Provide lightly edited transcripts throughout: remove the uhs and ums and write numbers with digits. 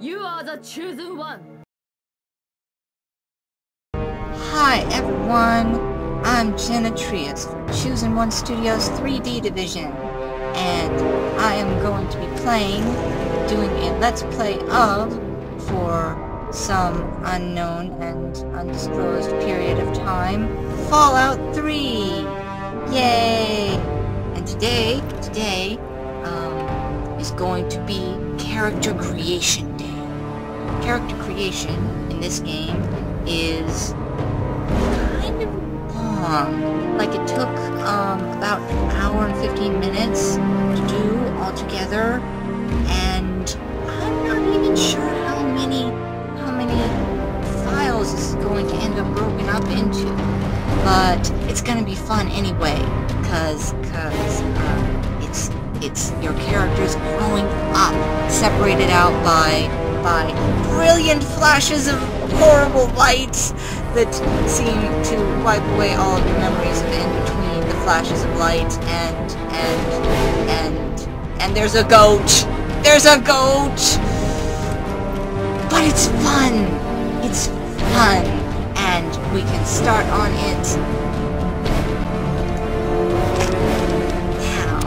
You are the Choosen One. Hi everyone, I'm Gena Trius from Choosen One Studios 3D division, and I am going to be doing a Let's Play of, for some unknown and undisclosed period of time, Fallout 3! Yay! And today is going to be Character Creation Day. Character creation in this game is kind of long. Like, it took about an hour and 15 minutes to do altogether, and I'm not even sure how many files this is going to end up broken up into. But it's gonna be fun anyway, cause it's your characters growing up, separated out by brilliant flashes of horrible lights that seem to wipe away all of your memories of in between the flashes of light and there's a goat! There's a goat! But it's fun! It's fun! And we can start on it now.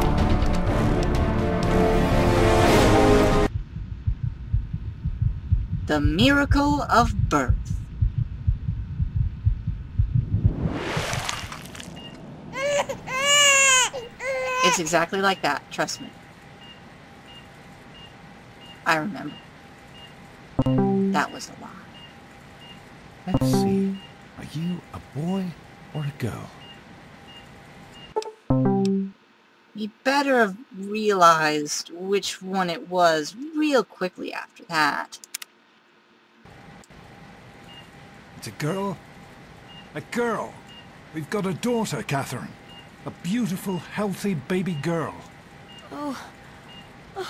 The Miracle of Birth. It's exactly like that, trust me. I remember. That was a lie. Let's see. Are you a boy or a girl? You better have realized which one it was real quickly after that. It's a girl? A girl! We've got a daughter, Carin. A beautiful, healthy baby girl. Oh,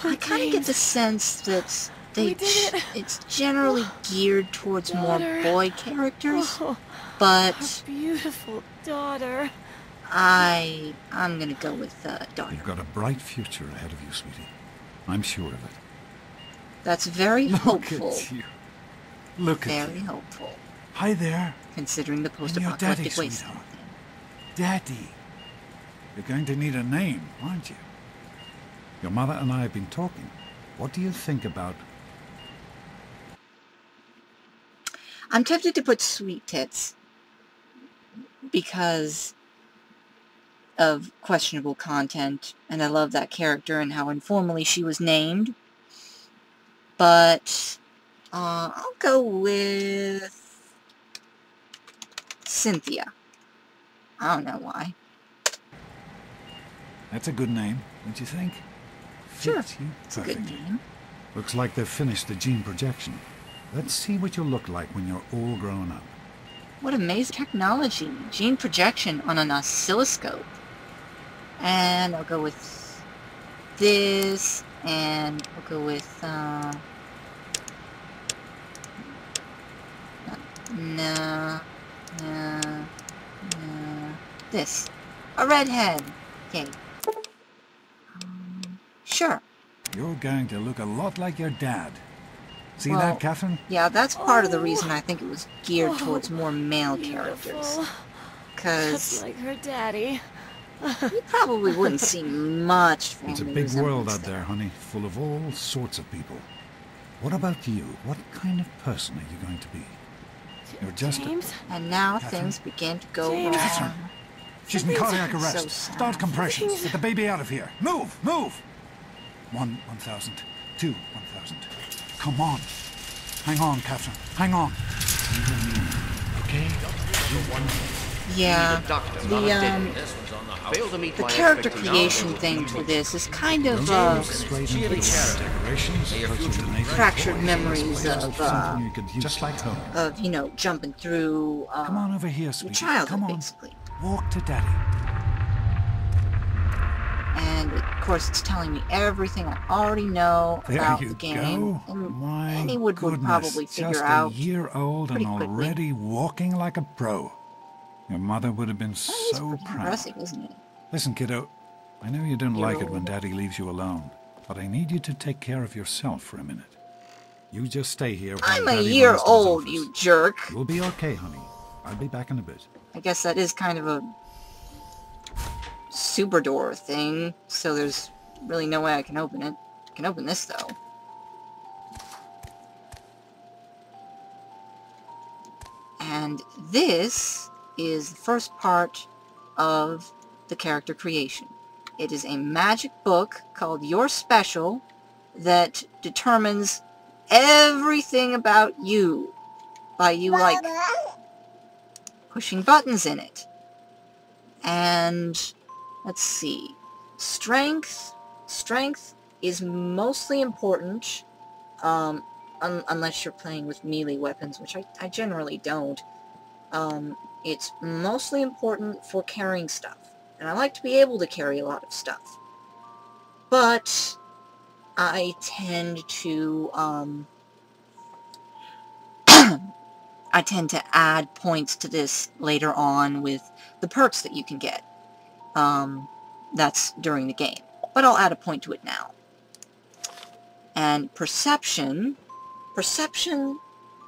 I kind of get the sense that it's generally geared towards more boy characters, but our beautiful daughter. I'm gonna go with daughter. You've got a bright future ahead of you, sweetie. I'm sure of it. That's very hopeful. Look at you. Look at Very you. hopeful, Hi there. considering the And your post-apocalyptic daddy, wasteland. sweetheart. Daddy. You're going to need a name, aren't you? Your mother and I have been talking. What do you think about... I'm tempted to put Sweet Tits because of questionable content, and I love that character and how informally she was named. But I'll go with Cynthia. I don't know why. That's a good name, don't you think? Sure, Fits you it's a good perfectly. name. Looks like they've finished the gene projection. Let's see what you'll look like when you're all grown up. What amazing technology. Gene projection on an oscilloscope. And I'll go with this, and I'll go with, this. A redhead. Okay. Sure. You're going to look a lot like your dad. See Well, that, Carin? Yeah, that's part of the reason I think it was geared towards more male characters. Beautiful. Because Just like her daddy. you probably wouldn't see much It's a family big world resemblance out there, honey, full of all sorts of people. What about you? What kind of person are you going to be? You're just James? And now Catherine? things begin to go James. wrong. Catherine. She's in cardiac So arrest. sad. Start compressions. Get the baby out of here. Move! Move! 1,000. 2, 1,000. Come on. Hang on, Catherine. Hang on. You and me. Okay? Yeah, the character creation thing to this is kind of Straight into the it's decorations. approaching the neighbor. fractured memories Something you could use. Just like home. of you know, jumping through Come on over here, your sweetie. childhood, Come on. basically. Walk to Daddy. And of course, it's telling me everything I already know There about you the game. go. And My anyone would goodness. probably figure Just out a year old and pretty quickly. already walking like a pro. Your mother would have been That is so pretty proud. impressive, isn't it? Listen, kiddo. I know you don't like it when Yo. Daddy leaves you alone, but I need you to take care of yourself for a minute. You just stay here. I'm while a Daddy year runs to his old, office. you jerk. You'll be okay, honey. I'll be back in a bit. I guess that is kind of a super door thing, so there's really no way I can open it. I can open this, though. And this is the first part of the character creation. It is a magic book called You're Special that determines everything about you by you, like, pushing buttons in it. And let's see. Strength is mostly important, unless you're playing with melee weapons, which I generally don't. It's mostly important for carrying stuff. And I like to be able to carry a lot of stuff. But I tend to, I tend to add points to this later on with the perks that you can get. That's during the game. But I'll add a point to it now. And perception,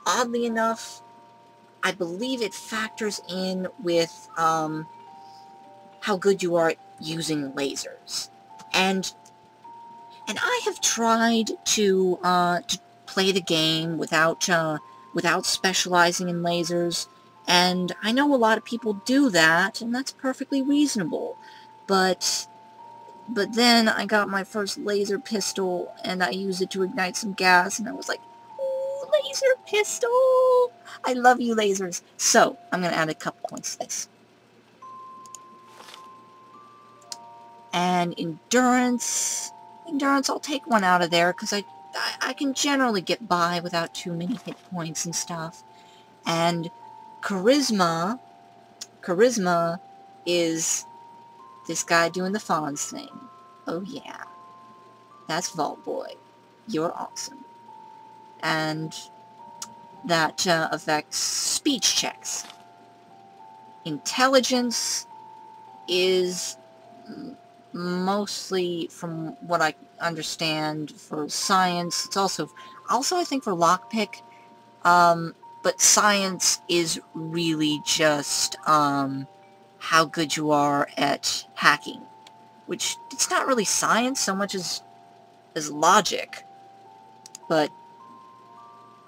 oddly enough, I believe it factors in with how good you are at using lasers. And I have tried to play the game without specializing in lasers, and I know a lot of people do that, and that's perfectly reasonable. But then I got my first laser pistol, and I used it to ignite some gas, and I was like, ooh, laser pistol! I love you, lasers. So, I'm going to add a couple points to this. And endurance, I'll take one out of there, because I can generally get by without too many hit points and stuff. And charisma is this guy doing the Fonz thing. Oh yeah. That's Vault Boy. You're awesome. And that affects speech checks. Intelligence is mostly, from what I understand, for science. It's also I think for lockpick. But science is really just how good you are at hacking, which it's not really science so much as logic. But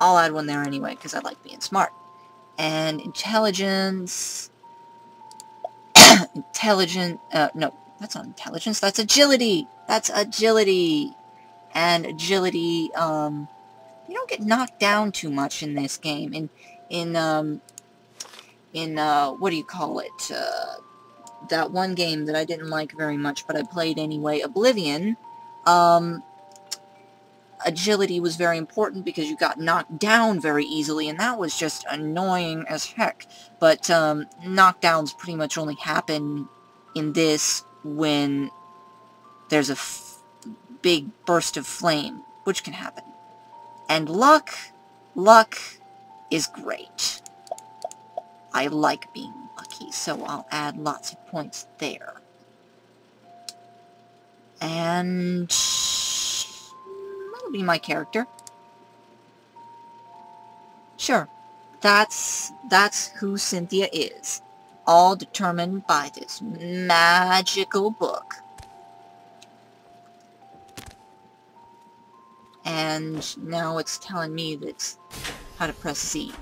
I'll add one there anyway because I like being smart. And intelligence. No, that's not intelligence. That's agility. And agility. You don't get knocked down too much in this game. In what do you call it? That one game that I didn't like very much, but I played anyway, Oblivion. Agility was very important because you got knocked down very easily, and that was just annoying as heck. But knockdowns pretty much only happen in this when there's a big burst of flame, which can happen. And luck is great. I like being lucky, so I'll add lots of points there. And that'll be my character. Sure, that's who Cynthia is. All determined by this magical book. And now it's telling me that's how to press C.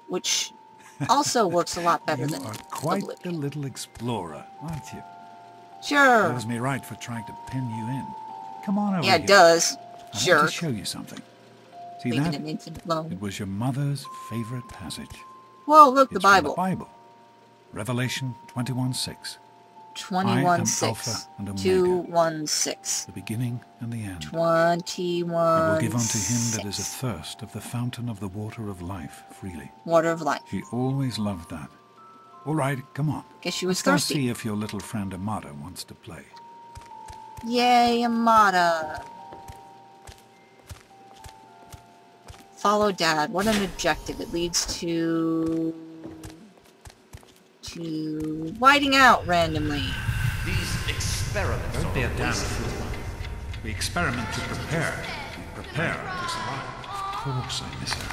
Which also works a lot better than You are quite Oblivion. the little explorer, aren't you? Sure. Serves me right for trying to pin you in. Come on over Yeah, here. it does. I Jerk. want to show you something. See Leaving that? an infinite loan. It was your mother's favorite passage. Whoa, look, the It's from Bible. the Bible. Revelation 21:6. 21:6. Alpha and Omega, 2:16. the beginning and the end. 21. I will give unto him that is athirst of the fountain of the water of life freely. Water of life. She always loved that. All right, come on. Guess she was Let's go thirsty. see if your little friend Amada wants to play. Yay, Amada. Follow Dad. What an objective. It leads to whiting out randomly. These experiments Don't be a are damn wasted. fool. We experiment to prepare. We Here. Of course I miss her.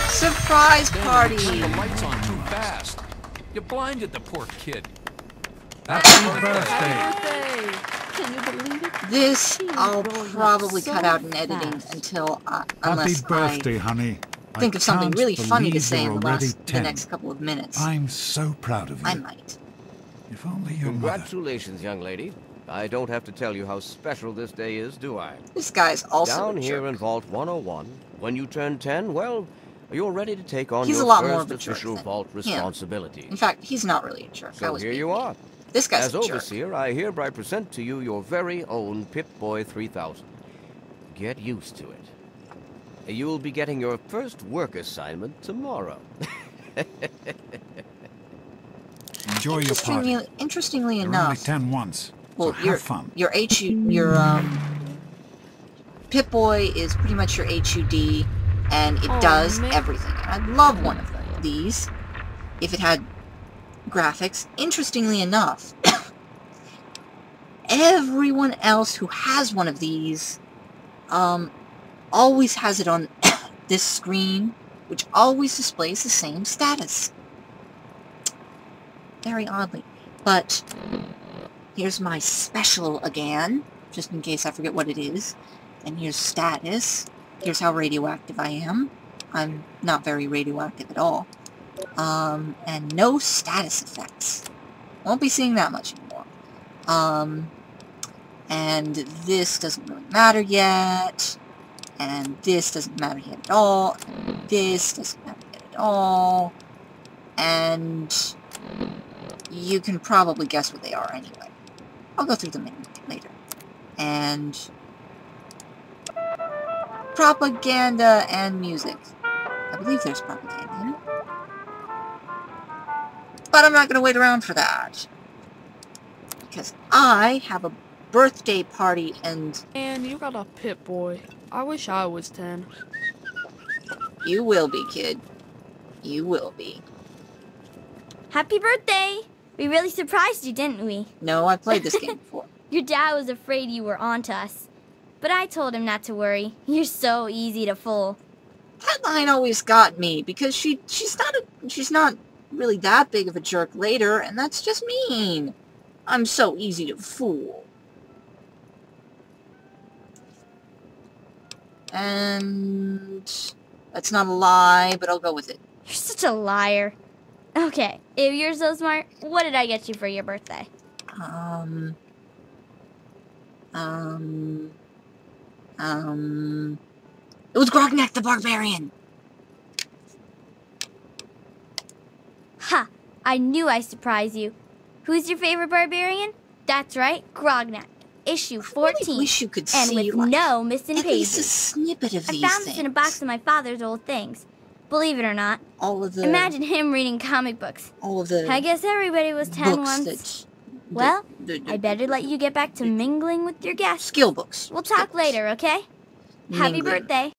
Surprise party! The lights on too fast. You blinded the poor kid. Happy birthday. Birthday! Can you believe it? This I'll growing up probably so cut out in editing fast. until Happy unless birthday, honey. I think of something can't really funny to believe say in you're the already 10. next couple of minutes. I'm so proud of you. I might. If only your mother... Congratulations, young lady. I don't have to tell you how special this day is, do I? This guy's also Down a here jerk. in Vault 101, when you turn 10, well, you're ready to take on He's your a lot more first of a jerk official than Vault him. responsibility. In fact, he's not really a jerk. I So was here being you mean. are. This guy's As a jerk. Overseer, I hereby present to you your very own Pip-Boy 3000. Get used to it. You'll be getting your first work assignment tomorrow. Enjoy your party. Interestingly You're only enough, 10 once, well, so have fun. your Pip-Boy is pretty much your HUD, and it does man. everything. And I'd love one of these if it had graphics. Interestingly enough, everyone else who has one of these always has it on this screen, which always displays the same status. Very oddly. But here's my special again, just in case I forget what it is. And here's status. Here's how radioactive I am. I'm not very radioactive at all. And no status effects. Won't be seeing that much anymore. And this doesn't really matter yet. And this doesn't matter yet at all. And this doesn't matter yet at all. And you can probably guess what they are anyway. I'll go through them later. And propaganda and music. I believe there's propaganda in it. But I'm not going to wait around for that. Because I have a birthday party and... And you got a Pip-Boy. I wish I was 10. You will be, kid. You will be. Happy birthday! We really surprised you, didn't we? No, I played this game before. Your dad was afraid you were onto us. But I told him not to worry. You're so easy to fool. That line always got me because she's not really that big of a jerk later, and that's just mean. I'm so easy to fool. And that's not a lie, but I'll go with it. You're such a liar. Okay, if you're so smart, what did I get you for your birthday? It was Grognak the Barbarian. Ha! I knew I'd surprise you. Who's your favorite barbarian? That's right, Grognak. Issue 14. I really wish you could and see, with like, no missing at least a pages. snippet of I these found this in a box of my father's old things. Believe it or not. All of the... Imagine him reading comic books. all of the I guess everybody was 10 books once. Well, I better let you get back to mingling with your guests. skill books. We'll talk later, okay? Happy Mingling. birthday.